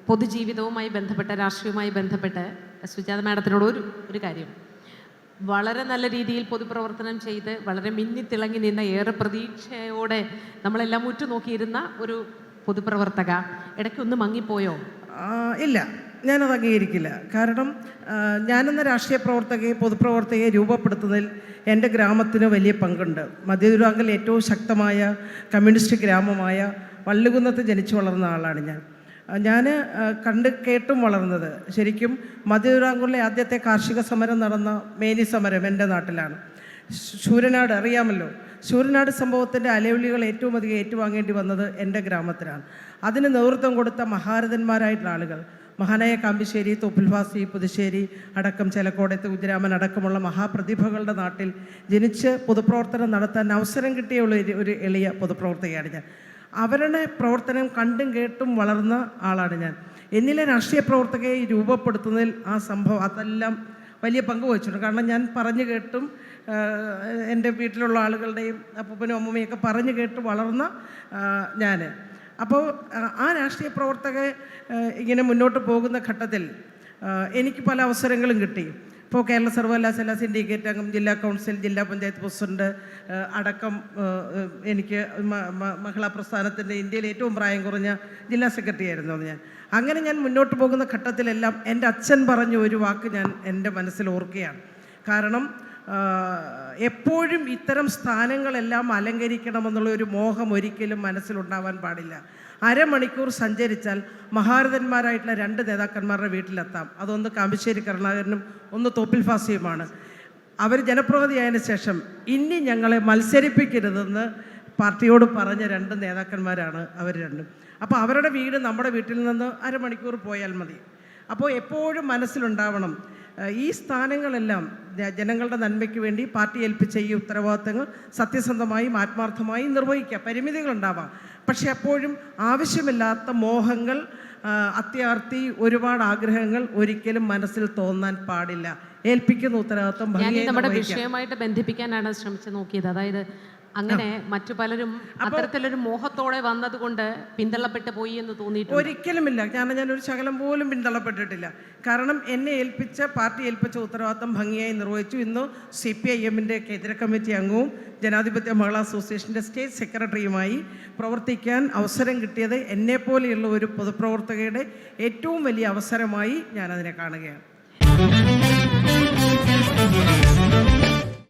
പൊതുജീവിതവുമായി ബന്ധപ്പെട്ട, രാഷ്ട്രീയവുമായി ബന്ധപ്പെട്ട് സുജാത മാഡത്തിനോട് ഒരു കാര്യം. വളരെ നല്ല രീതിയിൽ പൊതുപ്രവർത്തനം ചെയ്ത് വളരെ മിന്നിത്തിളങ്ങി നിന്ന, ഏറെ പ്രതീക്ഷയോടെ നമ്മളെല്ലാം ഉറ്റുനോക്കിയിരുന്ന ഒരു പൊതുപ്രവർത്തക ഇടയ്ക്കൊന്ന് മങ്ങിപ്പോയോ? ഇല്ല, ഞാനത് അംഗീകരിക്കില്ല. കാരണം ഞാനെന്ന രാഷ്ട്രീയ പ്രവർത്തകയെ, പൊതുപ്രവർത്തകയെ രൂപപ്പെടുത്തുന്നതിൽ എൻ്റെ ഗ്രാമത്തിന് വലിയ പങ്കുണ്ട്. മധ്യതിരുവിതാംകൂറിലെ ഏറ്റവും ശക്തമായ കമ്മ്യൂണിസ്റ്റ് ഗ്രാമമായ വള്ളികുന്നത്ത് ജനിച്ചു വളർന്ന ആളാണ് ഞാൻ കണ്ട് കേട്ടും വളർന്നത് ശരിക്കും മധ്യതിരുവിതാംകൂറിലെ ആദ്യത്തെ കാർഷിക സമരം നടന്ന മേനി സമരം എൻ്റെ നാട്ടിലാണ്. ശൂരനാട് അറിയാമല്ലോ. ശൂരനാട് സംഭവത്തിൻ്റെ അലവിളികൾ ഏറ്റവും അധികം ഏറ്റുവാങ്ങേണ്ടി വന്നത് എൻ്റെ ഗ്രാമത്തിലാണ്. അതിന് നേതൃത്വം കൊടുത്ത മഹാരഥന്മാരായിട്ടുള്ള ആളുകൾ, മഹാനായ കാമ്പിശ്ശേരി, തോപ്പിൽവാസി, പുതുശ്ശേരി അടക്കം, ചെലക്കോടത്ത് കുഞ്ഞിരാമൻ അടക്കമുള്ള മഹാപ്രതിഭകളുടെ നാട്ടിൽ ജനിച്ച് പൊതുപ്രവർത്തനം നടത്താൻ അവസരം കിട്ടിയുള്ള ഒരു എളിയ പൊതുപ്രവർത്തകയാണ് ഞാൻ. അവരുടെ പ്രവർത്തനം കണ്ടും കേട്ടും വളർന്ന ആളാണ് ഞാൻ. എന്നിലെ രാഷ്ട്രീയ പ്രവർത്തകയെ രൂപപ്പെടുത്തുന്നതിൽ ആ സംഭവം അതെല്ലാം വലിയ പങ്ക് വഹിച്ചിട്ടുണ്ട്. കാരണം ഞാൻ പറഞ്ഞു കേട്ടും എൻ്റെ വീട്ടിലുള്ള ആളുകളുടെയും അപ്പൂപ്പനും അമ്മൂമ്മയൊക്കെ പറഞ്ഞു കേട്ട് വളർന്ന ഞാൻ. അപ്പോൾ ആ രാഷ്ട്രീയ പ്രവർത്തക ഇങ്ങനെ മുന്നോട്ട് പോകുന്ന ഘട്ടത്തിൽ എനിക്ക് പല അവസരങ്ങളും കിട്ടി. ഇപ്പോൾ കേരള സർവകലാശാല സിൻഡിക്കേറ്റ് അംഗം, ജില്ലാ കൗൺസിൽ, ജില്ലാ പഞ്ചായത്ത് പ്രസിഡന്റ് അടക്കം, എനിക്ക് മഹിളാ പ്രസ്ഥാനത്തിൻ്റെ ഇന്ത്യയിൽ ഏറ്റവും പ്രായം കുറഞ്ഞ ജില്ലാ സെക്രട്ടറി ആയിരുന്നു ഞാൻ. അങ്ങനെ ഞാൻ മുന്നോട്ട് പോകുന്ന ഘട്ടത്തിലെല്ലാം എൻ്റെ അച്ഛൻ പറഞ്ഞ ഒരു വാക്ക് ഞാൻ എൻ്റെ മനസ്സിൽ ഓർക്കുകയാണ്. കാരണം എപ്പോഴും ഇത്തരം സ്ഥാനങ്ങളെല്ലാം അലങ്കരിക്കണമെന്നുള്ള ഒരു മോഹം ഒരിക്കലും മനസ്സിലുണ്ടാവാൻ പാടില്ല. അരമണിക്കൂർ സഞ്ചരിച്ചാൽ മഹാരഥന്മാരായിട്ടുള്ള 2 നേതാക്കന്മാരുടെ വീട്ടിലെത്താം. അതൊന്ന് കാമ്പിശ്ശേരി കരുണാകരനും ഒന്ന് തോപ്പിൽ ഫാസിയുമാണ്. അവർ ജനപ്രതിനിധിയായതിനു ശേഷം ഇനി ഞങ്ങളെ മത്സരിപ്പിക്കരുതെന്ന് പാർട്ടിയോട് പറഞ്ഞ 2 നേതാക്കന്മാരാണ് അവർ രണ്ടും. അപ്പോൾ അവരുടെ വീട് നമ്മുടെ വീട്ടിൽ നിന്ന് അരമണിക്കൂർ പോയാൽ മതി. അപ്പോൾ എപ്പോഴും മനസ്സിലുണ്ടാവണം, ഈ സ്ഥാനങ്ങളെല്ലാം ജനങ്ങളുടെ നന്മയ്ക്ക് വേണ്ടി പാർട്ടി ഏൽപ്പിച്ച ഈ ഉത്തരവാദിത്തങ്ങൾ സത്യസന്ധമായും ആത്മാർത്ഥമായും നിർവഹിക്കുക. പരിമിതികളുണ്ടാവാം, പക്ഷെ അപ്പോഴും ആവശ്യമില്ലാത്ത മോഹങ്ങൾ, അത്യാർത്തി, ഒരുപാട് ആഗ്രഹങ്ങൾ ഒരിക്കലും മനസ്സിൽ തോന്നാൻ പാടില്ല. ഏൽപ്പിക്കുന്ന ഉത്തരവാദിത്തം നമ്മുടെ വിഷയമായിട്ട് ബന്ധിപ്പിക്കാനാണ് ശ്രമിച്ചു നോക്കിയത്. അതായത് അങ്ങനെ മറ്റു പലരും അത്തരത്തിലൊരു മോഹത്തോടെ വന്നതുകൊണ്ട് പിന്തള്ളപ്പെട്ടു പോയി എന്ന് തോന്നിയിട്ട് ഒരിക്കലുമില്ല. ഞാനൊരു ശകലം പോലും പിന്തള്ളപ്പെട്ടിട്ടില്ല. കാരണം എന്നെ പാർട്ടി ഏൽപ്പിച്ച ഉത്തരവാദിത്തം ഭംഗിയായി നിർവഹിച്ചു. ഇന്ന് CPIM-ൻ്റെ കേന്ദ്ര കമ്മിറ്റി അംഗവും ജനാധിപത്യ മഹിളാ അസോസിയേഷൻ്റെ സ്റ്റേറ്റ് സെക്രട്ടറിയുമായി പ്രവർത്തിക്കാൻ അവസരം കിട്ടിയത് എന്നെപ്പോലെയുള്ള ഒരു പൊതുപ്രവർത്തകയുടെ ഏറ്റവും വലിയ അവസരമായി ഞാനതിനെ കാണുകയാണ്.